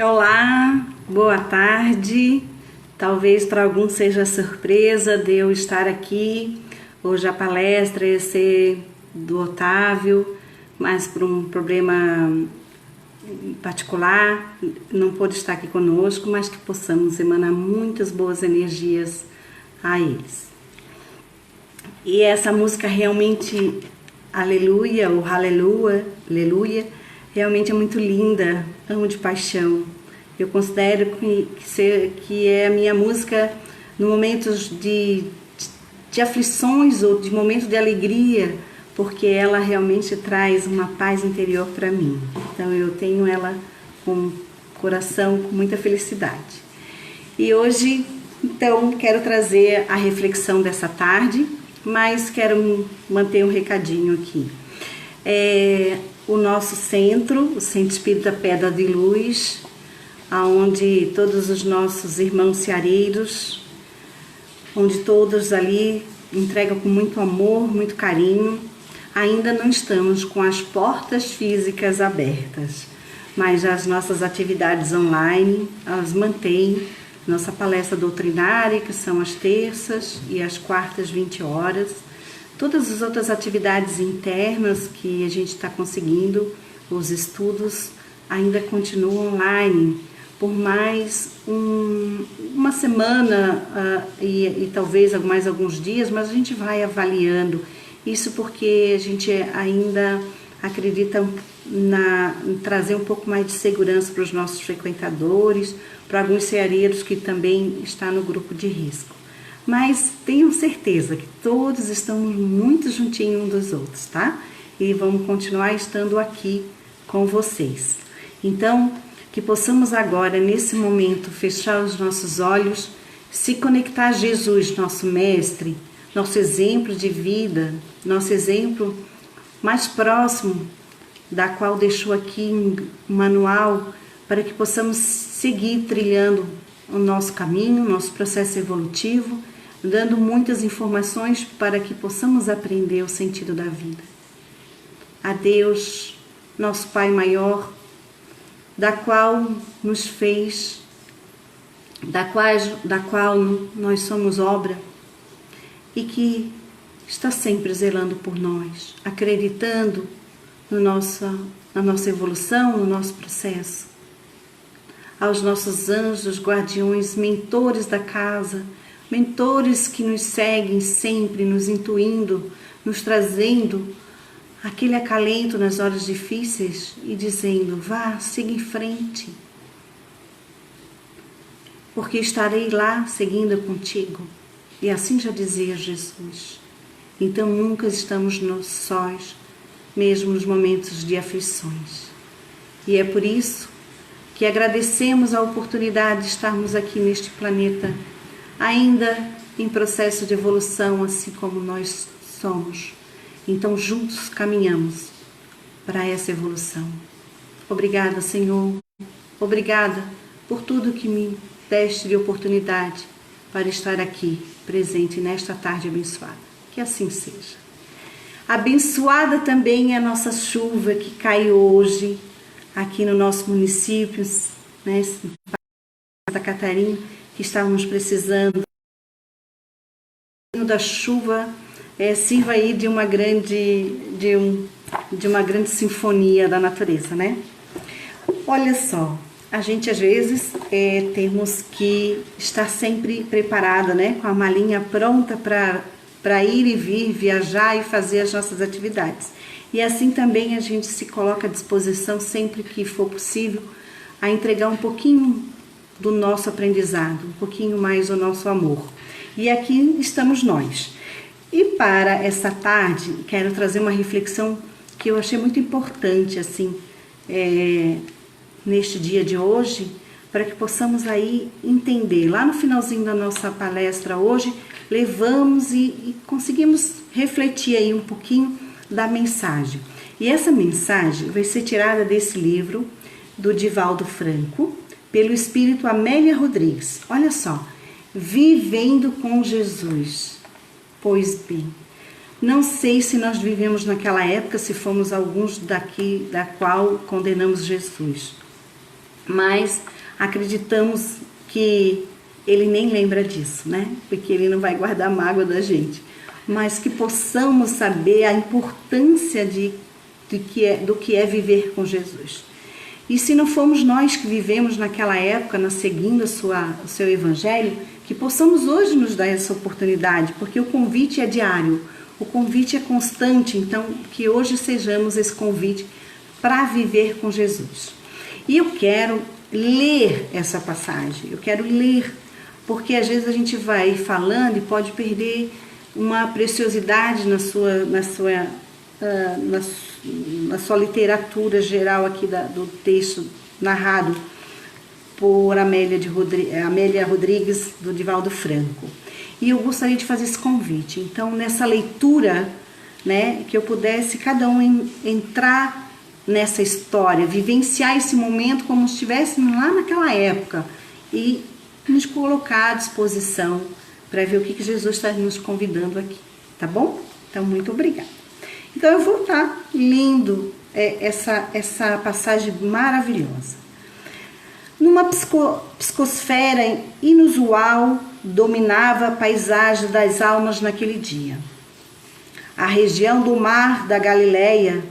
Olá, boa tarde. Talvez para alguns seja surpresa de eu estar aqui. Hoje a palestra ia ser do Otávio, mas por um problema particular não pôde estar aqui conosco, mas que possamos emanar muitas boas energias a eles. E essa música realmente, Aleluia, ou Aleluia, realmente é muito linda, amo de paixão. Eu considero que é a minha música no momentos de aflições ou de momentos de alegria, porque ela realmente traz uma paz interior para mim. Então eu tenho ela com o coração, com muita felicidade. E hoje, então, quero trazer a reflexão dessa tarde, mas quero manter um recadinho aqui. O nosso centro, o Centro Espírita Pedra de Luz, onde todos os nossos irmãos ceareiros, onde todos ali entregam com muito amor, muito carinho. Ainda não estamos com as portas físicas abertas, mas as nossas atividades online, elas mantêm nossa palestra doutrinária, que são as terças e as quartas, 20 horas. Todas as outras atividades internas que a gente está conseguindo, os estudos ainda continuam online por mais uma semana e talvez mais alguns dias, mas a gente vai avaliando. Isso porque a gente ainda acredita em trazer um pouco mais de segurança para os nossos frequentadores, para alguns ceareiros que também estão no grupo de risco. Mas tenham certeza que todos estamos muito juntinhos uns dos outros, tá? E vamos continuar estando aqui com vocês. Então, que possamos agora, nesse momento, fechar os nossos olhos, se conectar a Jesus, nosso Mestre, nosso exemplo de vida, nosso exemplo mais próximo, da qual deixou aqui um manual para que possamos seguir trilhando o nosso caminho, nosso processo evolutivo, dando muitas informações para que possamos aprender o sentido da vida. A Deus, nosso Pai maior, da qual nos fez, da qual nós somos obra e que está sempre zelando por nós, acreditando na nossa evolução, no nosso processo. Aos nossos anjos, guardiões, mentores da casa, mentores que nos seguem sempre, nos intuindo, nos trazendo aquele acalento nas horas difíceis e dizendo, vá, siga em frente, porque estarei lá seguindo contigo. E assim já dizia Jesus. Então nunca estamos sós, mesmo nos momentos de aflições. E é por isso que agradecemos a oportunidade de estarmos aqui neste planeta, ainda em processo de evolução, assim como nós somos. Então juntos caminhamos para essa evolução. Obrigada, Senhor. Obrigada por tudo que me deste de oportunidade para estar aqui, presente nesta tarde abençoada. Que assim seja. Abençoada também é a nossa chuva que cai hoje aqui no nosso município, né, Santa Catarina, que estávamos precisando da chuva, sirva aí de uma grande sinfonia da natureza, né? Olha só, a gente às vezes temos que estar sempre preparada, né, com a malinha pronta para ir e vir, viajar e fazer as nossas atividades. E assim também a gente se coloca à disposição sempre que for possível a entregar um pouquinho do nosso aprendizado, um pouquinho mais do nosso amor. E aqui estamos nós. E para essa tarde, quero trazer uma reflexão que eu achei muito importante, assim, neste dia de hoje, para que possamos aí entender. Lá no finalzinho da nossa palestra hoje, levamos e conseguimos refletir aí um pouquinho da mensagem. E essa mensagem vai ser tirada desse livro do Divaldo Franco, pelo espírito Amélia Rodrigues. Olha só, Vivendo com Jesus. Pois bem, não sei se nós vivemos naquela época, se fomos alguns daqui da qual condenamos Jesus. mas acreditamos que ele nem lembra disso, né? Porque ele não vai guardar mágoa da gente. Mas que possamos saber a importância do que é viver com Jesus. E se não fomos nós que vivemos naquela época, seguindo o seu evangelho, que possamos hoje nos dar essa oportunidade, porque o convite é diário, o convite é constante, então que hoje sejamos esse convite para viver com Jesus. E eu quero ler essa passagem, eu quero ler, porque às vezes a gente vai falando e pode perder uma preciosidade na sua literatura geral aqui do texto narrado por Amélia Rodrigues, do Divaldo Franco. E eu gostaria de fazer esse convite. Então, nessa leitura, né, que eu pudesse cada um entrar nessa história, vivenciar esse momento como se estivéssemos lá naquela época e nos colocar à disposição para ver o que Jesus está nos convidando aqui, tá bom? Então, muito obrigada. Então, eu vou estar lendo essa passagem maravilhosa. Numa psicosfera inusual, dominava a paisagem das almas naquele dia. A região do mar da Galileia,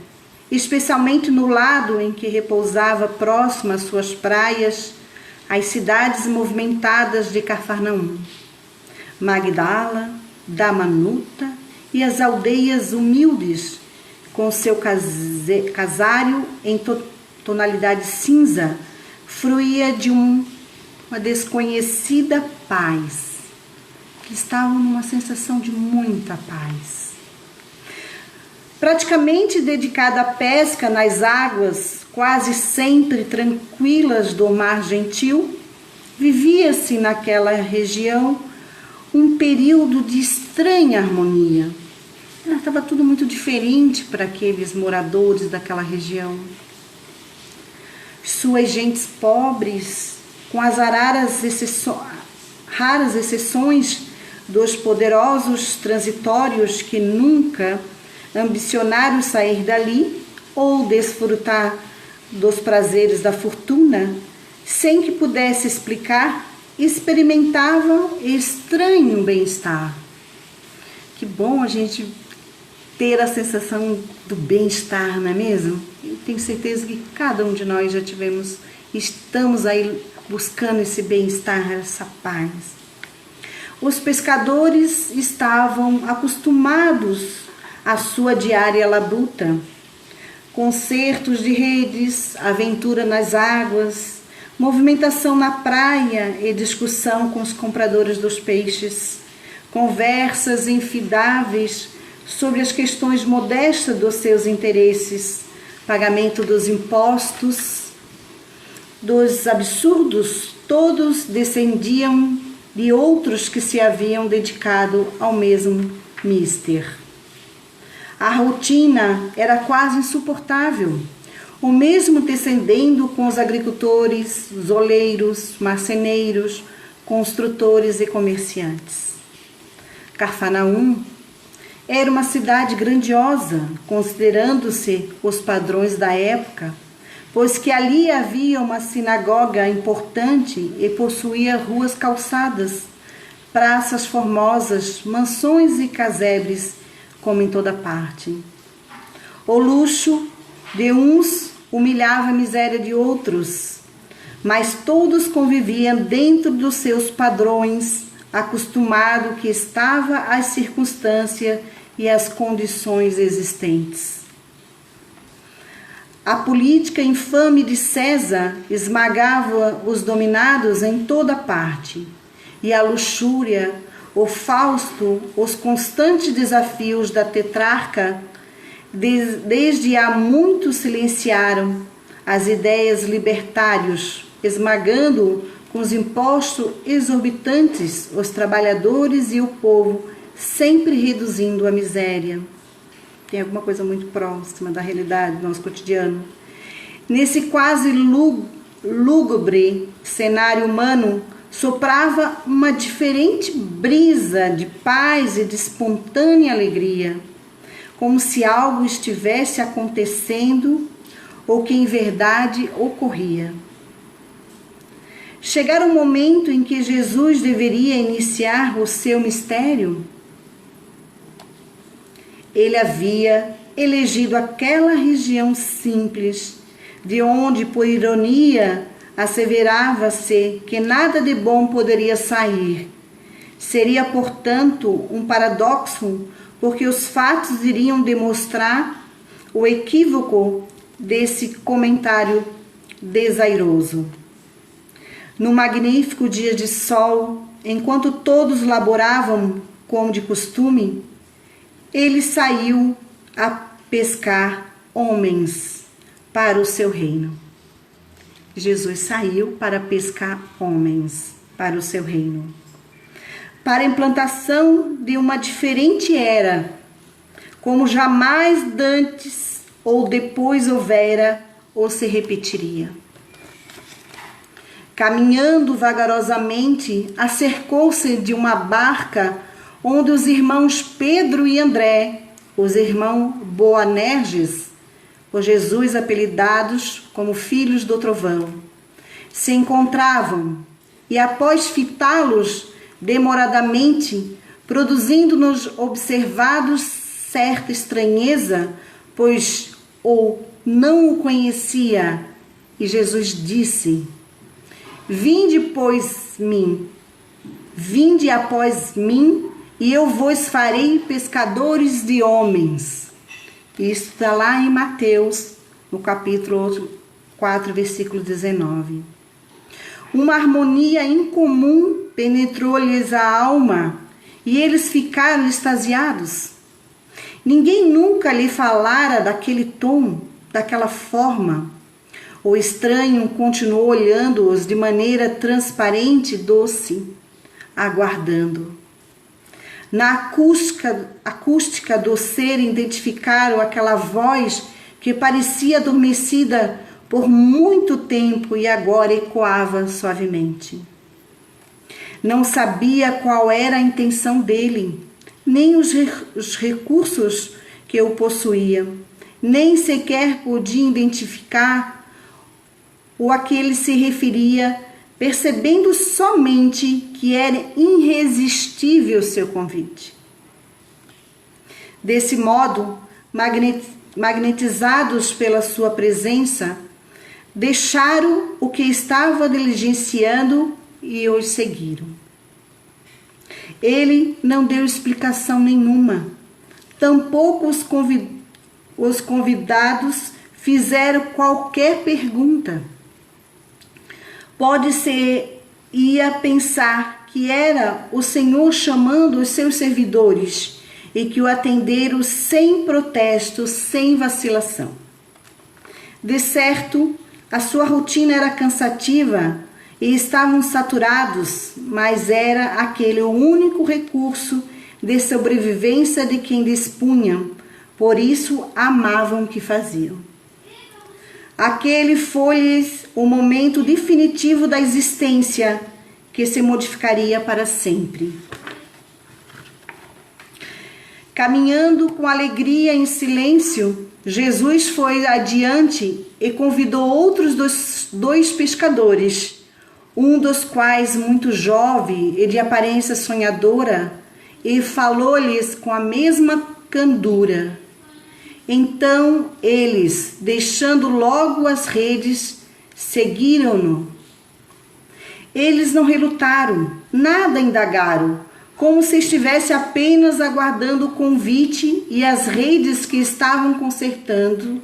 especialmente no lado em que repousava próximo às suas praias, as cidades movimentadas de Cafarnaum, Magdala, Damanuta e as aldeias humildes, com seu casário em tonalidade cinza, fruía de uma desconhecida paz, que estavam numa sensação de muita paz. Praticamente dedicada à pesca nas águas, quase sempre tranquilas do mar gentil, vivia-se naquela região um período de estranha harmonia. Estava tudo muito diferente para aqueles moradores daquela região. Suas gentes pobres, com as raras exceções dos poderosos transitórios que nunca ambicionaram sair dali ou desfrutar dos prazeres da fortuna, sem que pudesse explicar, experimentavam estranho bem-estar. Que bom a gente ter a sensação do bem-estar, não é mesmo? Eu tenho certeza que cada um de nós já estamos aí buscando esse bem-estar, essa paz. Os pescadores estavam acostumados à sua diária labuta, concertos de redes, aventura nas águas, movimentação na praia e discussão com os compradores dos peixes, conversas infidáveis sobre as questões modestas dos seus interesses, pagamento dos impostos, dos absurdos, todos descendiam de outros que se haviam dedicado ao mesmo mister. A rotina era quase insuportável, o mesmo descendendo com os agricultores, os oleiros, marceneiros, construtores e comerciantes. Cafarnaum era uma cidade grandiosa, considerando-se os padrões da época, pois que ali havia uma sinagoga importante e possuía ruas calçadas, praças formosas, mansões e casebres, como em toda parte. O luxo de uns humilhava a miséria de outros, mas todos conviviam dentro dos seus padrões, acostumado que estava às circunstâncias e às condições existentes. A política infame de César esmagava os dominados em toda parte, e a luxúria, o Fausto, os constantes desafios da tetrarca, desde há muito silenciaram as ideias libertários, esmagando com os impostos exorbitantes os trabalhadores e o povo, sempre reduzindo a miséria. Tem alguma coisa muito próxima da realidade do nosso cotidiano. Nesse quase lúgubre cenário humano, soprava uma diferente brisa de paz e de espontânea alegria, como se algo estivesse acontecendo ou que em verdade ocorria. chegara o momento em que Jesus deveria iniciar o seu mistério. Ele havia elegido aquela região simples, de onde, por ironia, asseverava-se que nada de bom poderia sair. Seria, portanto, um paradoxo, porque os fatos iriam demonstrar o equívoco desse comentário desairoso. No magnífico dia de sol, enquanto todos laboravam como de costume, ele saiu a pescar homens para o seu reino. Jesus saiu para pescar homens para o seu reino, para a implantação de uma diferente era, como jamais dantes ou depois houvera ou se repetiria. Caminhando vagarosamente, acercou-se de uma barca onde os irmãos Pedro e André, os irmãos Boanerges, por Jesus apelidados como filhos do trovão, se encontravam, e após fitá-los demoradamente, produzindo-nos observados certa estranheza, pois ou não o conhecia, e Jesus disse: Vinde após mim, e eu vos farei pescadores de homens. Isso está lá em Mateus, no capítulo 4, versículo 19. Uma harmonia incomum penetrou-lhes a alma, e eles ficaram extasiados. Ninguém nunca lhe falara daquele tom, daquela forma. O estranho continuou olhando-os de maneira transparente e doce, aguardando. Na acústica do ser identificaram aquela voz que parecia adormecida por muito tempo e agora ecoava suavemente. Não sabia qual era a intenção dele, nem os recursos que o possuíam, nem sequer podia identificar o a que ele se referia, percebendo somente que era irresistível seu convite. Desse modo, magnetizados pela sua presença, deixaram o que estava diligenciando e os seguiram. Ele não deu explicação nenhuma, tampouco os convidados fizeram qualquer pergunta. Pode-se ia pensar que era o Senhor chamando os seus servidores e que o atenderam sem protesto, sem vacilação. De certo, a sua rotina era cansativa e estavam saturados, mas era aquele o único recurso de sobrevivência de quem dispunham, por isso amavam o que faziam. Aquele foi-lhes o momento definitivo da existência, que se modificaria para sempre. Caminhando com alegria em silêncio, Jesus foi adiante e convidou outros dois pescadores, um dos quais muito jovem e de aparência sonhadora, e falou-lhes com a mesma candura. Então eles, deixando logo as redes, seguiram-no. Eles não relutaram, nada indagaram, como se estivesse apenas aguardando o convite, e as redes que estavam consertando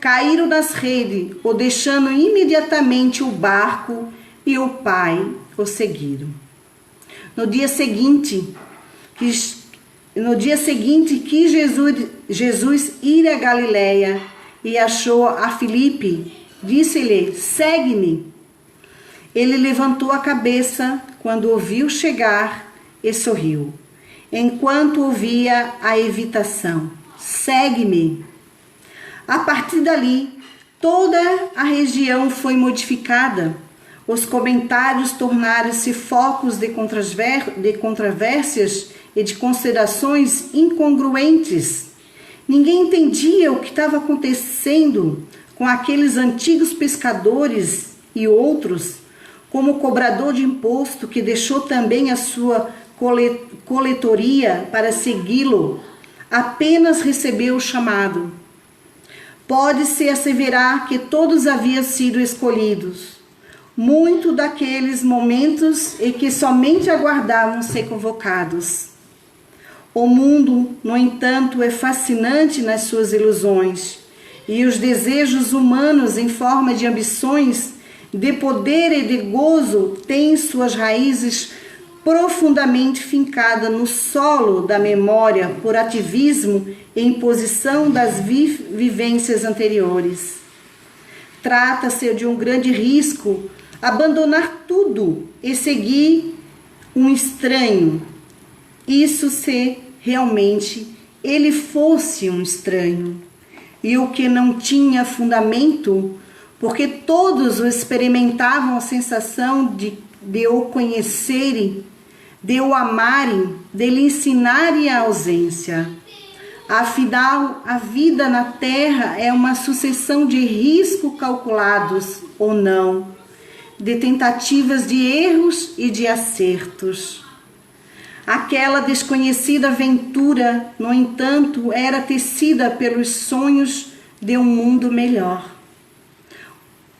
caíram nas redes, o deixando imediatamente o barco, e o Pai o seguiram. No dia seguinte quis Jesus ir a Galiléia e achou a Filipe, disse-lhe: segue-me. Ele levantou a cabeça quando o viu chegar e sorriu, enquanto ouvia a evitação: segue-me. A partir dali, toda a região foi modificada. Os comentários tornaram-se focos de controvérsias e de considerações incongruentes. Ninguém entendia o que estava acontecendo com aqueles antigos pescadores e outros, como cobrador de imposto que deixou também a sua coletoria para segui-lo, apenas recebeu o chamado. Pode-se asseverar que todos haviam sido escolhidos, muito daqueles momentos em que somente aguardavam ser convocados. O mundo, no entanto, é fascinante nas suas ilusões, e os desejos humanos em forma de ambições, de poder e de gozo têm suas raízes profundamente fincadas no solo da memória por ativismo e imposição das vivências anteriores. Trata-se de um grande risco abandonar tudo e seguir um estranho. Isso se realmente ele fosse um estranho. E o que não tinha fundamento, porque todos o experimentavam a sensação de o conhecerem, de o amarem, de lhe ensinarem a ausência. Afinal, a vida na Terra é uma sucessão de riscos calculados ou não, de tentativas de erros e de acertos. Aquela desconhecida aventura, no entanto, era tecida pelos sonhos de um mundo melhor.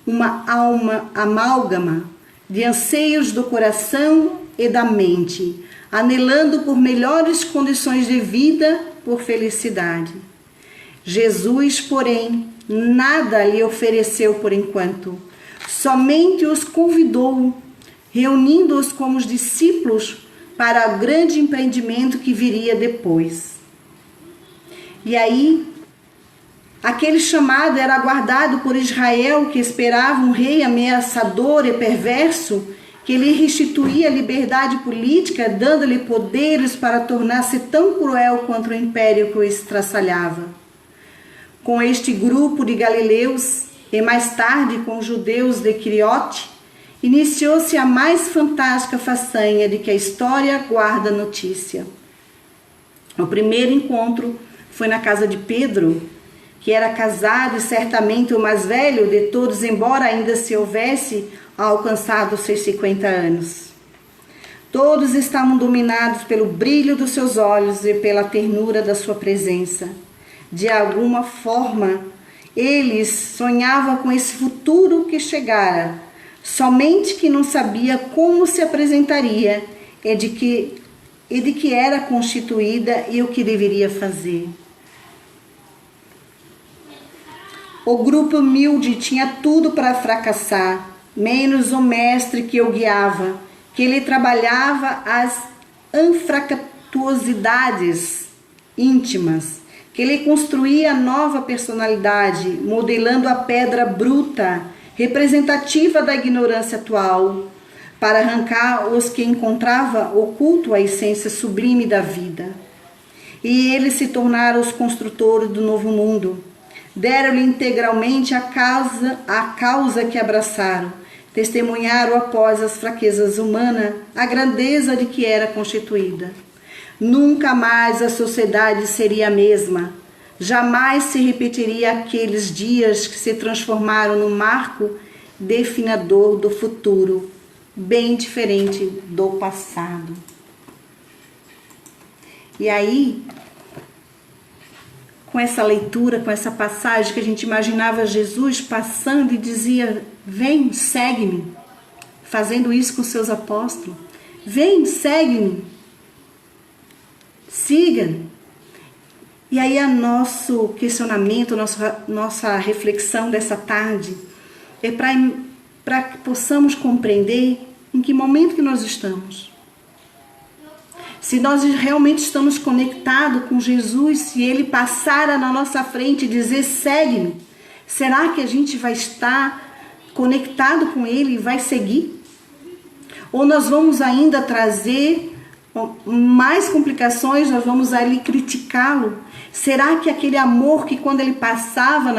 Uma alma amálgama de anseios do coração e da mente, anelando por melhores condições de vida, por felicidade. Jesus, porém, nada lhe ofereceu por enquanto, somente os convidou, reunindo-os como os discípulos para o grande empreendimento que viria depois. E aí, aquele chamado era aguardado por Israel, que esperava um rei ameaçador e perverso, que lhe restituía a liberdade política, dando-lhe poderes para tornar-se tão cruel quanto o império que o estraçalhava. Com este grupo de galileus, e mais tarde com os judeus de Quiriote, iniciou-se a mais fantástica façanha de que a história guarda notícia. O primeiro encontro foi na casa de Pedro, que era casado e certamente o mais velho de todos, embora ainda se houvesse alcançado os seus 50 anos. Todos estavam dominados pelo brilho dos seus olhos e pela ternura da sua presença. De alguma forma, eles sonhavam com esse futuro que chegara, somente que não sabia como se apresentaria e de que era constituída e o que deveria fazer. O grupo humilde tinha tudo para fracassar, menos o mestre que o guiava, que ele trabalhava as anfractuosidades íntimas, que ele construía a nova personalidade, modelando a pedra bruta, representativa da ignorância atual, para arrancar os que encontrava oculto a essência sublime da vida. E eles se tornaram os construtores do novo mundo. Deram-lhe integralmente a causa que abraçaram, testemunharam após as fraquezas humanas a grandeza de que era constituída. Nunca mais a sociedade seria a mesma. Jamais se repetiria aqueles dias que se transformaram no marco definidor do futuro, bem diferente do passado. E aí, com essa leitura, com essa passagem que a gente imaginava Jesus passando e dizia: vem, segue-me, fazendo isso com seus apóstolos. Vem, segue-me, siga. E aí o nosso questionamento, nossa reflexão dessa tarde é para que possamos compreender em que momento que nós estamos. Se nós realmente estamos conectados com Jesus, se Ele passar na nossa frente e dizer segue-me, será que a gente vai estar conectado com Ele e vai seguir? Ou nós vamos ainda trazer mais complicações, nós vamos ali criticá-lo? Será que aquele amor que quando Ele passava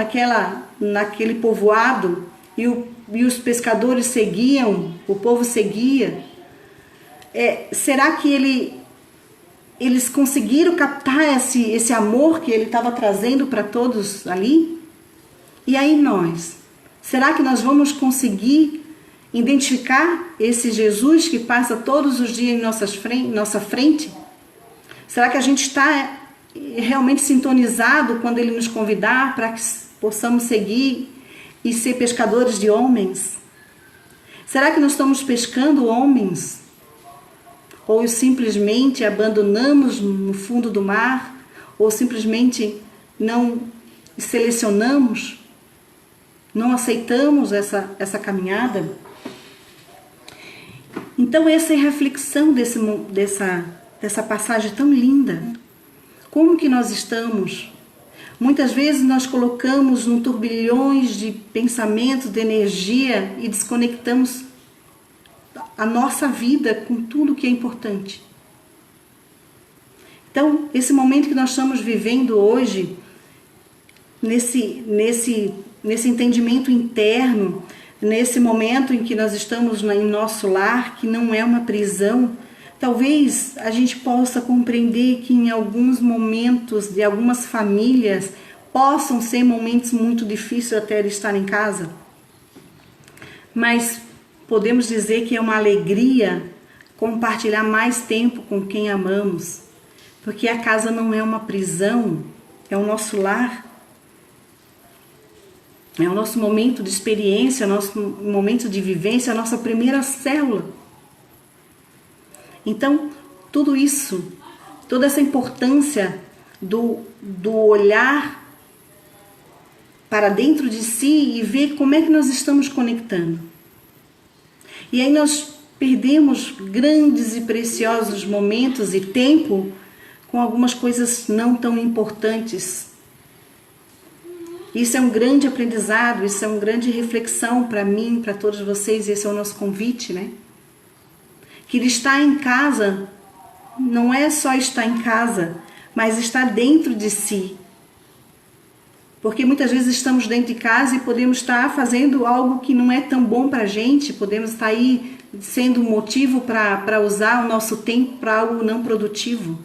naquele povoado e os pescadores seguiam, o povo seguia, será que eles conseguiram captar esse amor que ele estava trazendo para todos ali? E aí nós? Será que nós vamos conseguir identificar esse Jesus que passa todos os dias em nossa frente? Será que a gente está realmente sintonizado quando Ele nos convidar para que possamos seguir e ser pescadores de homens? Será que nós estamos pescando homens? Ou simplesmente abandonamos no fundo do mar? Ou simplesmente não selecionamos? Não aceitamos essa caminhada? Então essa é a reflexão dessa passagem tão linda. Como que nós estamos? Muitas vezes nós colocamos num turbilhões de pensamentos, de energia e desconectamos a nossa vida com tudo que é importante. Então, esse momento que nós estamos vivendo hoje, nesse entendimento interno, nesse momento em que nós estamos em nosso lar, que não é uma prisão, talvez a gente possa compreender que em alguns momentos de algumas famílias possam ser momentos muito difíceis até de estar em casa, mas podemos dizer que é uma alegria compartilhar mais tempo com quem amamos, porque a casa não é uma prisão, é o nosso lar, é o nosso momento de experiência, é o nosso momento de vivência, a nossa primeira célula. Então, tudo isso, toda essa importância do olhar para dentro de si e ver como é que nós estamos conectando. E aí nós perdemos grandes e preciosos momentos e tempo com algumas coisas não tão importantes. Isso é um grande aprendizado, isso é uma grande reflexão para mim, para todos vocês, e esse é o nosso convite, né? Que estar em casa não é só estar em casa, mas estar dentro de si. Porque muitas vezes estamos dentro de casa e podemos estar fazendo algo que não é tão bom para a gente, podemos estar aí sendo um motivo para usar o nosso tempo para algo não produtivo.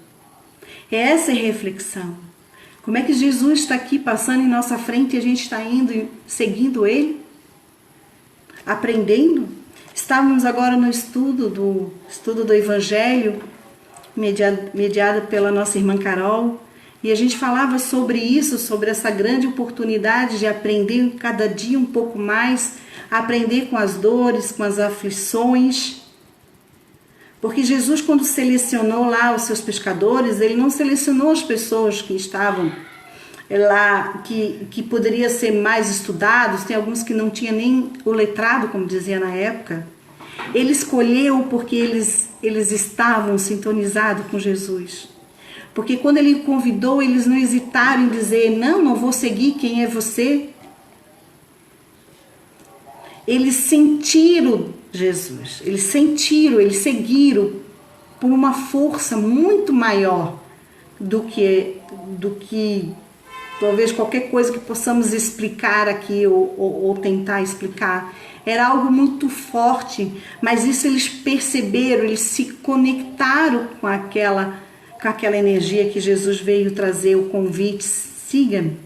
Essa é a reflexão. Como é que Jesus está aqui passando em nossa frente e a gente está indo seguindo Ele? Aprendendo? Estávamos agora no estudo do Evangelho, mediado pela nossa irmã Carol, e a gente falava sobre isso, sobre essa grande oportunidade de aprender cada dia um pouco mais, aprender com as dores, com as aflições. Porque Jesus, quando selecionou lá os seus pescadores, Ele não selecionou as pessoas que estavam lá, que poderia ser mais estudados, tem alguns que não tinham nem o letrado, como dizia na época. Ele escolheu porque eles estavam sintonizados com Jesus. Porque quando Ele convidou, eles não hesitaram em dizer, não vou seguir, quem é você? Eles sentiram Jesus, eles seguiram por uma força muito maior do que talvez qualquer coisa que possamos explicar aqui ou tentar explicar. Era algo muito forte, mas isso eles perceberam, eles se conectaram com aquela energia que Jesus veio trazer, o convite, siga-me,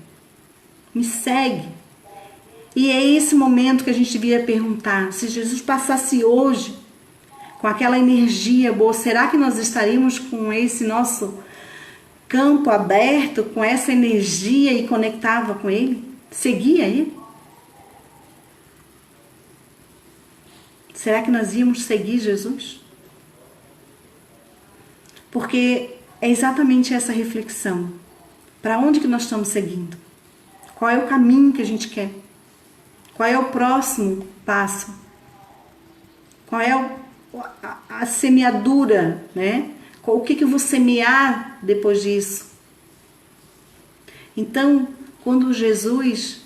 me segue. E é esse momento que a gente devia perguntar, se Jesus passasse hoje com aquela energia boa, será que nós estaríamos com esse nosso campo aberto, com essa energia e conectava com Ele? Seguia Ele? Será que nós íamos seguir Jesus? Porque é exatamente essa reflexão. Para onde que nós estamos seguindo? Qual é o caminho que a gente quer? Qual é o próximo passo? Qual é a semeadura, né? O que eu vou semear depois disso? Então, quando Jesus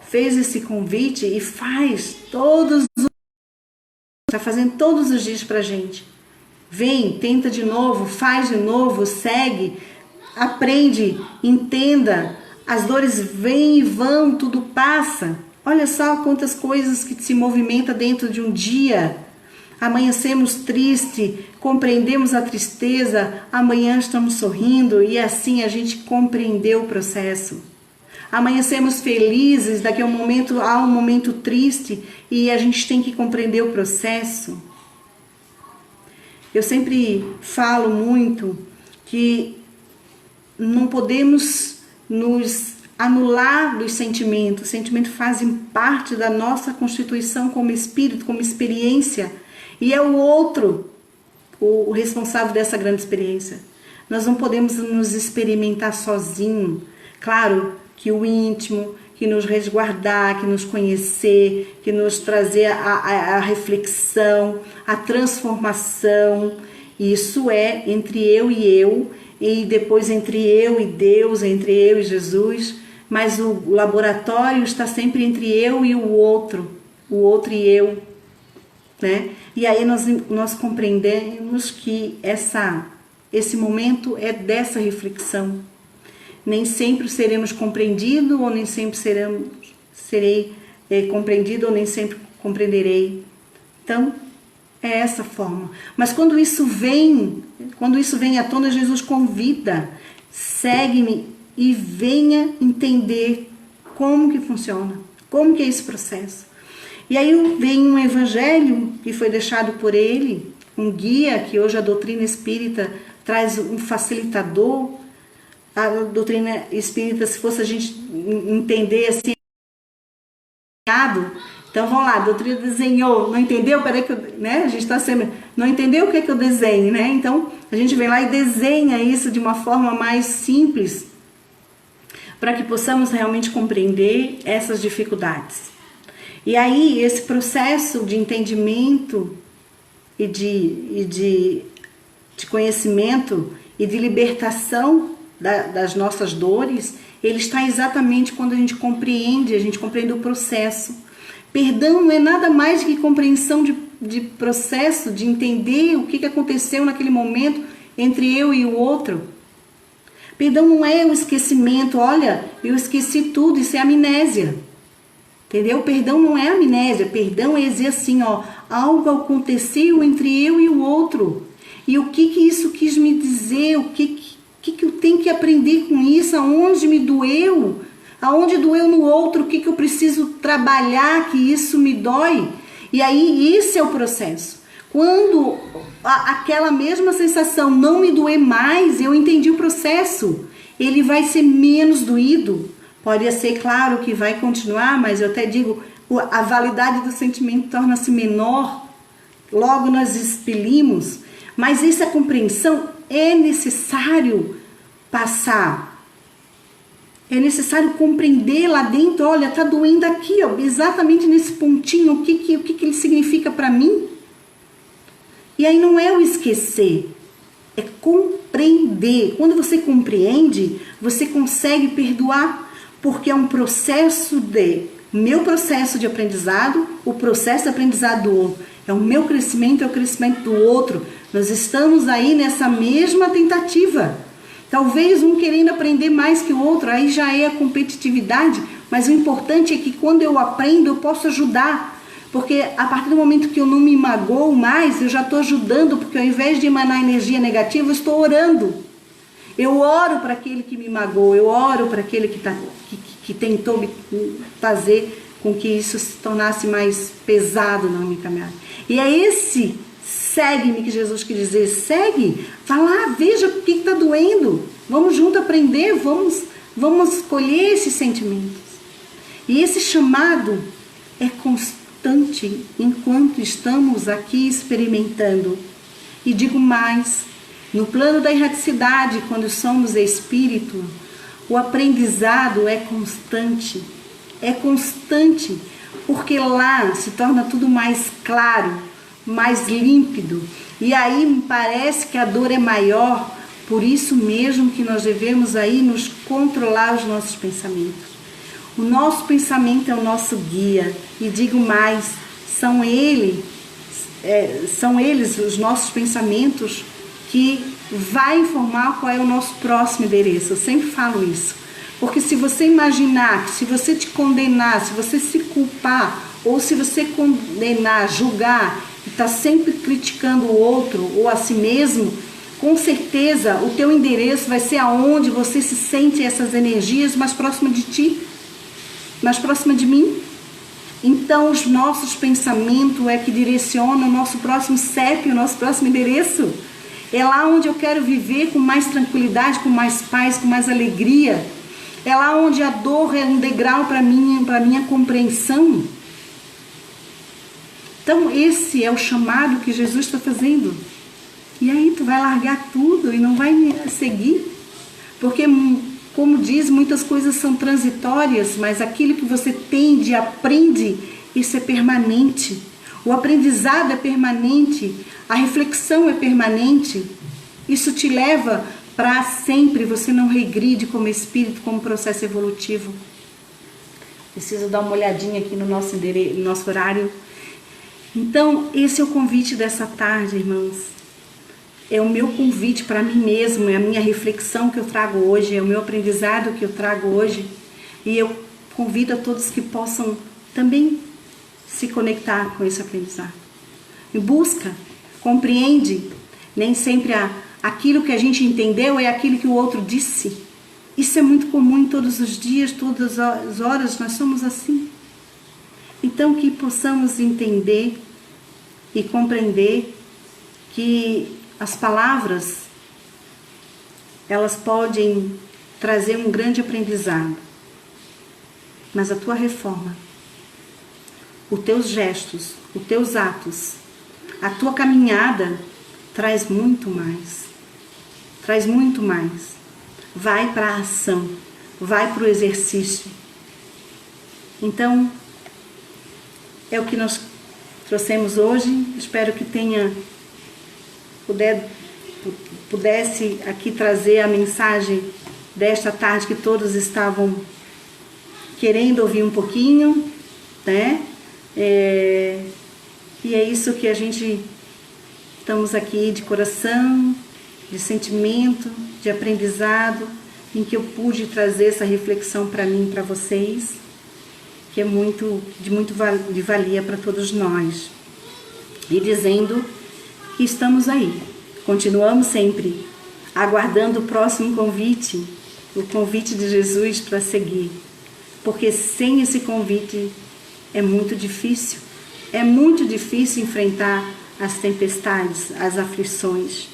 fez esse convite e está fazendo todos os dias para a gente. Vem, tenta de novo, faz de novo, segue, aprende, entenda. As dores vêm e vão, tudo passa. Olha só quantas coisas que se movimentam dentro de um dia. Amanhecemos triste, compreendemos a tristeza, amanhã estamos sorrindo e assim a gente compreendeu o processo. amanhecemos felizes, daqui a um momento há um momento triste e a gente tem que compreender o processo. Eu sempre falo muito que não podemos nos anular dos sentimentos. Os sentimentos fazem parte da nossa constituição como espírito, como experiência, e é o outro o responsável dessa grande experiência. Nós não podemos nos experimentar sozinhos. Claro que o íntimo, que nos resguardar, que nos conhecer, que nos trazer a reflexão, a transformação. Isso é entre eu e depois entre eu e Deus, entre eu e Jesus. Mas o laboratório está sempre entre eu e o outro e eu, né? E aí nós compreendemos que esse momento é dessa reflexão. Nem sempre seremos compreendidos, ou nem sempre serei compreendido, ou nem sempre compreenderei. Então, é essa forma. Mas quando isso vem à tona, Jesus convida, segue-me e venha entender como que funciona, como que é esse processo. E aí vem um evangelho que foi deixado por ele, um guia, que hoje a doutrina espírita traz um facilitador. A doutrina espírita, se fosse a gente entender assim, então vamos lá, a doutrina desenhou, não entendeu? Peraí que né? A gente está sempre, não entendeu o que é que eu desenho, né? Então a gente vem lá e desenha isso de uma forma mais simples, para que possamos realmente compreender essas dificuldades. E aí esse processo de entendimento e de conhecimento e de libertação das nossas dores, ele está exatamente quando a gente compreende o processo. Perdão não é nada mais que compreensão de processo, de entender o que aconteceu naquele momento entre eu e o outro. Perdão não é o esquecimento, olha, eu esqueci tudo, isso é amnésia. Entendeu? Perdão não é amnésia, perdão é dizer assim, ó, algo aconteceu entre eu e o outro. E o que isso quis me dizer, o que eu tenho que aprender com isso, aonde me doeu, aonde doeu no outro, o que eu preciso trabalhar que isso me dói. E aí, esse é o processo. Quando aquela mesma sensação não me doer mais, eu entendi o processo. Ele vai ser menos doído. Pode ser, claro, que vai continuar, mas eu até digo, a validade do sentimento torna-se menor. Logo nós expelimos. Mas essa compreensão é necessário passar. É necessário compreender lá dentro, olha, tá doendo aqui, ó, exatamente nesse pontinho, o que ele significa para mim. E aí não é o esquecer, é compreender. Quando você compreende, você consegue perdoar, porque é um processo meu processo de aprendizado, o processo de aprendizado do outro. É o meu crescimento, é o crescimento do outro. Nós estamos aí nessa mesma tentativa. Talvez um querendo aprender mais que o outro, aí já é a competitividade, mas o importante é que quando eu aprendo, eu posso ajudar. Porque a partir do momento que eu não me magoo mais, eu já estou ajudando, porque ao invés de emanar energia negativa, eu estou orando. Eu oro para aquele que me magoou, eu oro para aquele que tentou me fazer com que isso se tornasse mais pesado na minha caminhada. E é esse segue-me que Jesus quer dizer, segue, vai lá, veja o que está doendo, vamos junto aprender, vamos escolher esses sentimentos. E esse chamado é constante enquanto estamos aqui experimentando. E digo mais, no plano da erraticidade, quando somos espírito, o aprendizado é constante, porque lá se torna tudo mais claro, mais límpido, e aí me parece que a dor é maior, por isso mesmo que nós devemos aí nos controlar os nossos pensamentos. O nosso pensamento é o nosso guia, e digo mais, são eles os nossos pensamentos que vai informar qual é o nosso próximo endereço. Eu sempre falo isso, porque se você imaginar, se você te condenar, se você se culpar, ou se você condenar, julgar, e está sempre criticando o outro ou a si mesmo, com certeza o teu endereço vai ser aonde você se sente essas energias mais próxima de ti, mais próxima de mim. Então os nossos pensamentos é que direcionam o nosso próximo CEP, o nosso próximo endereço. É lá onde eu quero viver com mais tranquilidade, com mais paz, com mais alegria. É lá onde a dor é um degrau para minha compreensão. Então esse é o chamado que Jesus está fazendo. E aí tu vai largar tudo e não vai me seguir. Porque, como diz, muitas coisas são transitórias, mas aquilo que você tende, aprende, isso é permanente. O aprendizado é permanente, a reflexão é permanente. Isso te leva para sempre, você não regride como espírito, como processo evolutivo. Preciso dar uma olhadinha aqui no nosso horário. Então, esse é o convite dessa tarde, irmãos. É o meu convite para mim mesmo, é a minha reflexão que eu trago hoje, é o meu aprendizado que eu trago hoje. E eu convido a todos que possam também se conectar com esse aprendizado. E busca, compreende. Nem sempre aquilo que a gente entendeu é aquilo que o outro disse. Isso é muito comum em todos os dias, todas as horas, nós somos assim. Então que possamos entender e compreender que as palavras, elas podem trazer um grande aprendizado, mas a tua reforma, os teus gestos, os teus atos, a tua caminhada traz muito mais. Traz muito mais. Vai para a ação, vai para o exercício. Então, é o que nós trouxemos hoje. Espero que pudesse aqui trazer a mensagem desta tarde que todos estavam querendo ouvir um pouquinho, né? E é isso que a gente estamos aqui de coração, de sentimento, de aprendizado, em que eu pude trazer essa reflexão para mim e para vocês, que é de valia para todos nós. E dizendo que estamos aí, continuamos sempre aguardando o próximo convite, o convite de Jesus para seguir, porque sem esse convite é muito difícil enfrentar as tempestades, as aflições.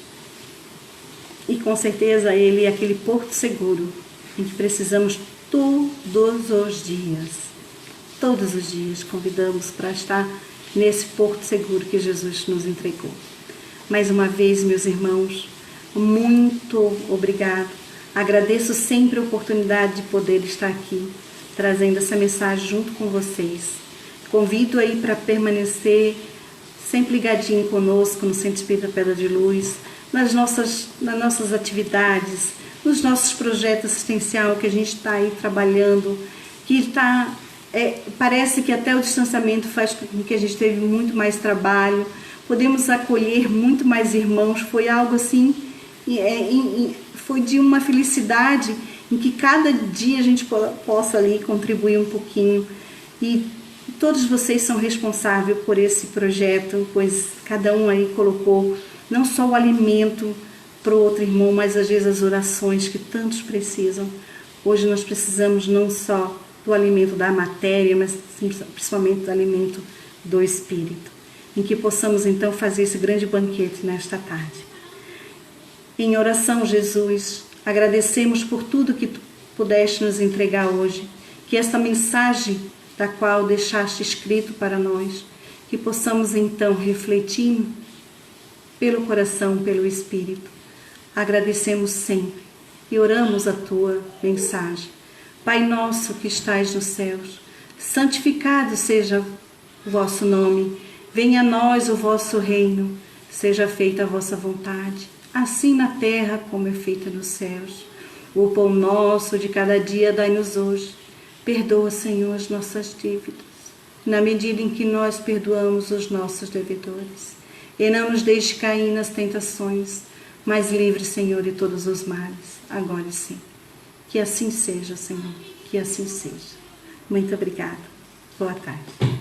E com certeza Ele é aquele porto seguro em que precisamos todos os dias convidamos para estar nesse porto seguro que Jesus nos entregou. Mais uma vez, meus irmãos, muito obrigado. Agradeço sempre a oportunidade de poder estar aqui, trazendo essa mensagem junto com vocês. Convido aí para permanecer sempre ligadinho conosco no Centro Espírita Pedra de Luz, nas nossas atividades, nos nossos projetos assistenciais que a gente está aí trabalhando, que parece que até o distanciamento faz com que a gente teve muito mais trabalho, podemos acolher muito mais irmãos, foi algo assim, foi de uma felicidade em que cada dia a gente possa ali contribuir um pouquinho. E todos vocês são responsáveis por esse projeto, pois cada um aí colocou não só o alimento para o outro irmão, mas às vezes as orações que tantos precisam. Hoje nós precisamos não só do alimento da matéria, mas principalmente do alimento do espírito. Em que possamos então fazer esse grande banquete nesta tarde. Em oração, Jesus, agradecemos por tudo que tu pudeste nos entregar hoje, que esta mensagem da qual deixaste escrito para nós, que possamos então refletir pelo coração, pelo Espírito. Agradecemos sempre e oramos a tua mensagem. Pai nosso que estais nos céus, santificado seja o vosso nome. Venha a nós o vosso reino, seja feita a vossa vontade, assim na terra como é feita nos céus. O pão nosso de cada dia dai-nos hoje. Perdoa, Senhor, as nossas dívidas, na medida em que nós perdoamos os nossos devedores. E não nos deixe cair nas tentações, mas livre, Senhor, de todos os males, agora e sempre. Que assim seja, Senhor, que assim seja. Muito obrigada. Boa tarde.